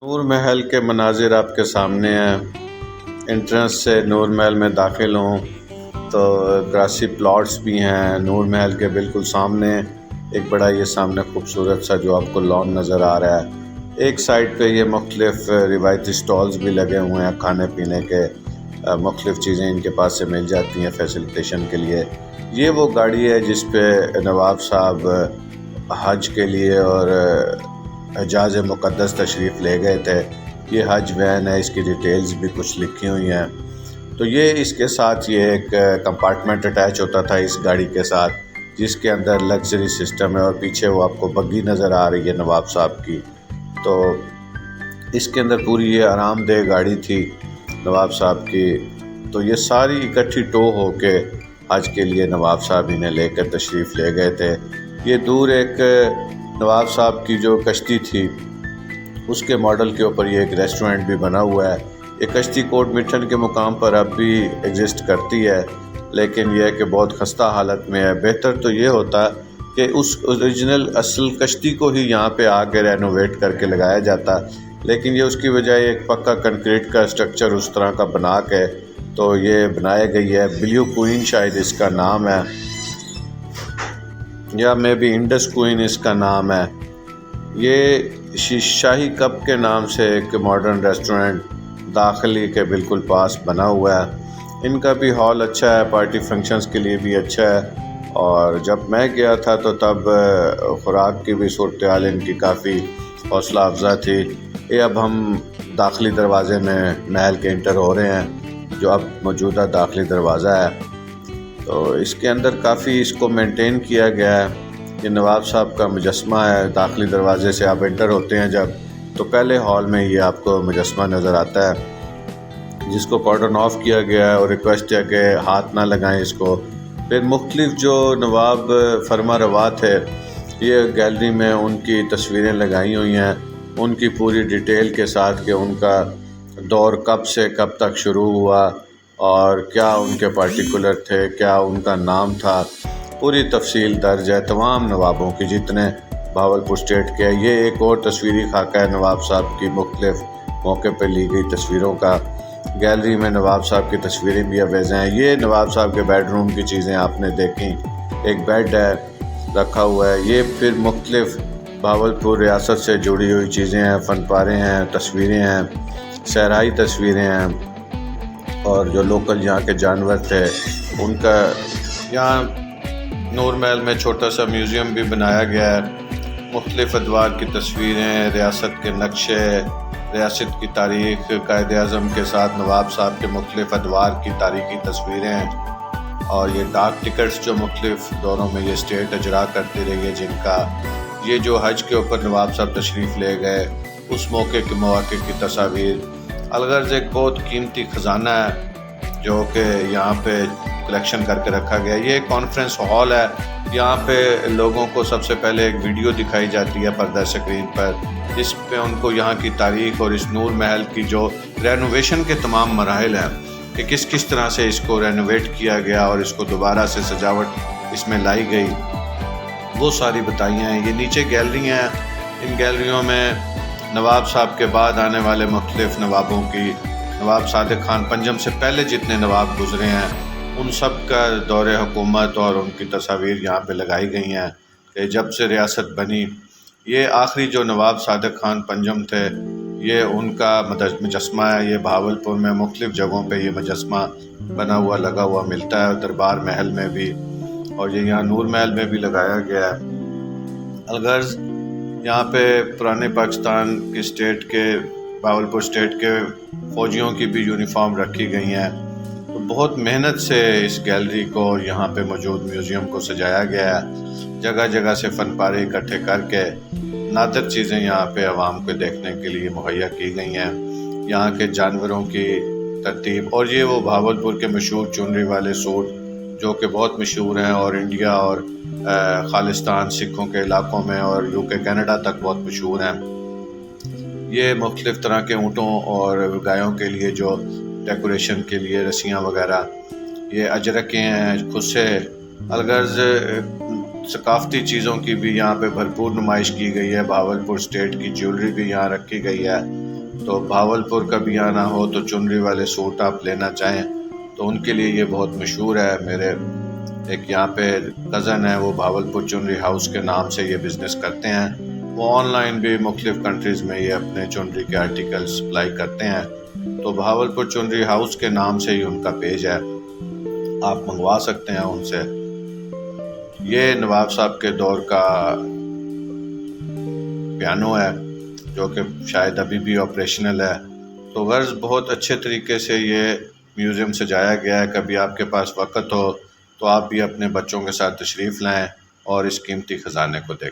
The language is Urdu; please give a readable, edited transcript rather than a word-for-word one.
نور محل کے مناظر آپ کے سامنے ہیں۔ انٹرنس سے نور محل میں داخل ہوں تو گراسی پلاٹس بھی ہیں۔ نور محل کے بالکل سامنے ایک بڑا یہ سامنے خوبصورت سا جو آپ کو لان نظر آ رہا ہے۔ ایک سائڈ پہ یہ مختلف روایتی سٹالز بھی لگے ہوئے ہیں، کھانے پینے کے مختلف چیزیں ان کے پاس سے مل جاتی ہیں فیسیلیٹیشن کے لیے۔ یہ وہ گاڑی ہے جس پہ نواب صاحب حج کے لیے اور حجاز مقدس تشریف لے گئے تھے۔ یہ حج وین ہے، اس کی ڈیٹیلز بھی کچھ لکھی ہوئی ہیں۔ تو یہ اس کے ساتھ یہ ایک کمپارٹمنٹ اٹیچ ہوتا تھا اس گاڑی کے ساتھ، جس کے اندر لگژری سسٹم ہے، اور پیچھے وہ آپ کو بگی نظر آ رہی ہے نواب صاحب کی۔ تو اس کے اندر پوری یہ آرام دہ گاڑی تھی نواب صاحب کی۔ تو یہ ساری اکٹھی ٹو ہو کے حج کے لیے نواب صاحب انہیں لے کر تشریف لے گئے تھے۔ یہ دور ایک نواب صاحب کی جو کشتی تھی اس کے ماڈل کے اوپر یہ ایک ریسٹورنٹ بھی بنا ہوا ہے۔ یہ کشتی کوٹ مٹن کے مقام پر اب بھی ایگزسٹ کرتی ہے، لیکن یہ ہے کہ بہت خستہ حالت میں ہے۔ بہتر تو یہ ہوتا کہ اس اوریجنل اصل کشتی کو ہی یہاں پہ آ کے رینوویٹ کر کے لگایا جاتا، لیکن یہ اس کی بجائے ایک پکا کنکریٹ کا اسٹرکچر اس طرح کا بنا کے تو یہ بنائی گئی ہے۔ بلیو کوئین شاید اس کا نام ہے، یا مے بی انڈس کوئین اس کا نام ہے۔ یہ شاہی کپ کے نام سے ایک ماڈرن ریسٹورنٹ داخلی کے بالکل پاس بنا ہوا ہے۔ ان کا بھی ہال اچھا ہے، پارٹی فنکشنز کے لیے بھی اچھا ہے، اور جب میں گیا تھا تو تب خوراک کی بھی صورتحال ان کی کافی حوصلہ افزا تھی۔ یہ اب ہم داخلی دروازے میں محل کے انٹر ہو رہے ہیں، جو اب موجودہ داخلی دروازہ ہے۔ تو اس کے اندر کافی اس کو مینٹین کیا گیا ہے۔ یہ نواب صاحب کا مجسمہ ہے۔ داخلی دروازے سے آپ انٹر ہوتے ہیں جب، تو پہلے ہال میں یہ آپ کو مجسمہ نظر آتا ہے، جس کو کارڈن آف کیا گیا ہے، اور ریکویسٹ ہے کہ ہاتھ نہ لگائیں اس کو۔ پھر مختلف جو نواب فرما روا تھے، یہ گیلری میں ان کی تصویریں لگائی ہوئی ہیں، ان کی پوری ڈیٹیل کے ساتھ کہ ان کا دور کب سے کب تک شروع ہوا اور کیا ان کے پارٹیکولر تھے، کیا ان کا نام تھا، پوری تفصیل درج ہے تمام نوابوں کی جتنے بہاولپور اسٹیٹ کے ہیں۔ یہ ایک اور تصویری خاکہ ہے نواب صاحب کی مختلف موقع پہ لی گئی تصویروں کا۔ گیلری میں نواب صاحب کی تصویریں بھی اویزیں ہیں۔ یہ نواب صاحب کے بیڈ روم کی چیزیں آپ نے دیکھیں، ایک بیڈ ہے رکھا ہوا ہے۔ یہ پھر مختلف بہاولپور ریاست سے جڑی ہوئی چیزیں ہیں، فن پارے ہیں، تصویریں ہیں، صحرائی تصویریں ہیں، اور جو لوکل یہاں کے جانور تھے ان کا۔ یہاں نور محل میں چھوٹا سا میوزیم بھی بنایا گیا ہے، مختلف ادوار کی تصویریں، ریاست کے نقشے، ریاست کی تاریخ، قائد اعظم کے ساتھ نواب صاحب کے مختلف ادوار کی تاریخی تصویریں، اور یہ ڈاک ٹکٹس جو مختلف دوروں میں یہ اسٹیٹ اجرا کرتی رہی ہے جن کا۔ یہ جو حج کے اوپر نواب صاحب تشریف لے گئے اس موقع کے مواقع کی تصاویر۔ الغرض ایک بہت قیمتی خزانہ ہے جو کہ یہاں پہ کلیکشن کر کے رکھا گیا۔ یہ کانفرنس ہال ہے، یہاں پہ لوگوں کو سب سے پہلے ایک ویڈیو دکھائی جاتی ہے پردہ اسکرین پر، جس پہ ان کو یہاں کی تاریخ اور اس نور محل کی جو رینوویشن کے تمام مراحل ہیں کہ کس طرح سے اس کو رینوویٹ کیا گیا اور اس کو دوبارہ سے سجاوٹ اس میں لائی گئی، وہ ساری بتائی ہیں۔ یہ نیچے گیلری ہیں، ان گیلریوں میں نواب صاحب کے بعد آنے والے مختلف نوابوں کی، نواب صادق خان پنجم سے پہلے جتنے نواب گزرے ہیں ان سب کا دور حکومت اور ان کی تصاویر یہاں پہ لگائی گئی ہیں کہ جب سے ریاست بنی۔ یہ آخری جو نواب صادق خان پنجم تھے، یہ ان کا مجسمہ ہے۔ یہ بہاولپور میں مختلف جگہوں پہ یہ مجسمہ بنا ہوا لگا ہوا ملتا ہے، دربار محل میں بھی، اور یہ یہاں نور محل میں بھی لگایا گیا ہے۔ الغرض یہاں پہ پرانے پاکستان کی اسٹیٹ کے، بہاولپور اسٹیٹ کے فوجیوں کی بھی یونیفارم رکھی گئی ہیں۔ تو بہت محنت سے اس گیلری کو، یہاں پہ موجود میوزیم کو سجایا گیا ہے، جگہ جگہ سے فن پارے اکٹھے کر کے نادر چیزیں یہاں پہ عوام کو دیکھنے کے لیے مہیا کی گئی ہیں۔ یہاں کے جانوروں کی ترتیب، اور یہ وہ بہاولپور کے مشہور چنری والے سوٹ جو کہ بہت مشہور ہیں، اور انڈیا اور خالستان سکھوں کے علاقوں میں اور UK کینیڈا تک بہت مشہور ہیں۔ یہ مختلف طرح کے اونٹوں اور گایوں کے لیے جو ڈیکوریشن کے لیے رسیاں وغیرہ، یہ اجرکیں ہیں، خصے۔ الغرض ثقافتی چیزوں کی بھی یہاں پہ بھرپور نمائش کی گئی ہے۔ بہاولپور اسٹیٹ کی جیولری بھی یہاں رکھی گئی ہے، تو بھاولپور کبھی آنا ہو تو چنری والے سوٹ آپ لینا چاہیں تو ان کے لیے یہ بہت مشہور ہے۔ میرے ایک یہاں پہ کزن ہے، وہ بھاولپور چنری ہاؤس کے نام سے یہ بزنس کرتے ہیں۔ وہ آن لائن بھی مختلف کنٹریز میں یہ اپنے چنری کے آرٹیکل سپلائی کرتے ہیں۔ تو بھاولپور چنری ہاؤس کے نام سے ہی ان کا پیج ہے، آپ منگوا سکتے ہیں ان سے۔ یہ نواب صاحب کے دور کا پیانو ہے جو کہ شاید ابھی بھی آپریشنل ہے۔ تو غرض بہت اچھے طریقے سے یہ میوزیم سجایا گیا ہے۔ کبھی آپ کے پاس وقت ہو تو آپ بھی اپنے بچوں کے ساتھ تشریف لائیں اور اس قیمتی خزانے کو دیکھیں۔